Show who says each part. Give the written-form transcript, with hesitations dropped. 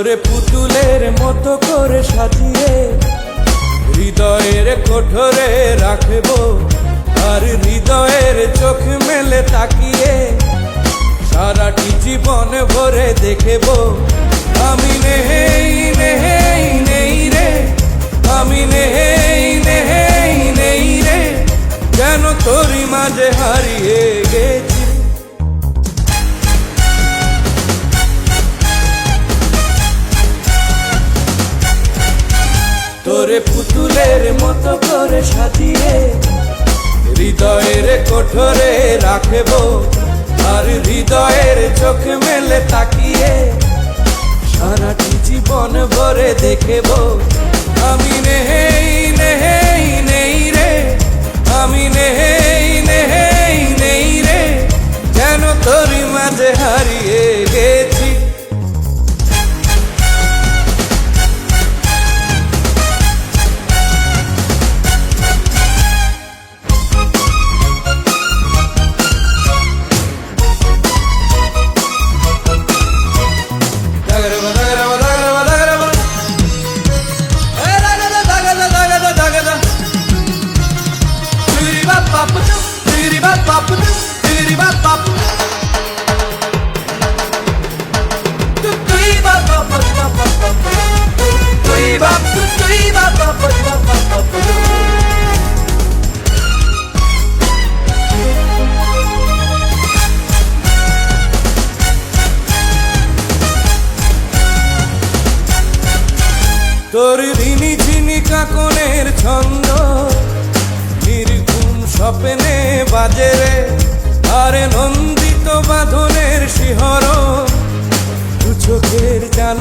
Speaker 1: তোরে পুতুলের মতো করে সাজিয়ে হৃদয়ের কোঠরে রাখবো, আর হৃদয়ের চোখ মেলে তাকিয়ে সারাটি জীবন ভরে দেখব। আমি নেই নেই নেই রে, আমি নেই নেই নেই রে, যেন তোরই মাঝে হারিয়ে গেছি। তোরে পুতুলের মতো করে সাজিয়ে হৃদয়ের কোঠরে রাখবো, আর হৃদয়ের চোখ মেলে তাকিয়ে সারাটি জীবন ভরে দেখব। আমি নেই নেই নেই রে, আমি নেই নেই নেই রে, যেন তোরই মাঝে হারিয়ে গেছি। তোর ঋণী ঝিনি কাকনের ছন্দ নির্ঘুম স্বপ্নে বাজে রে, আরে নন্দিত বাঁধনের শিহরণ দু চোখের জানা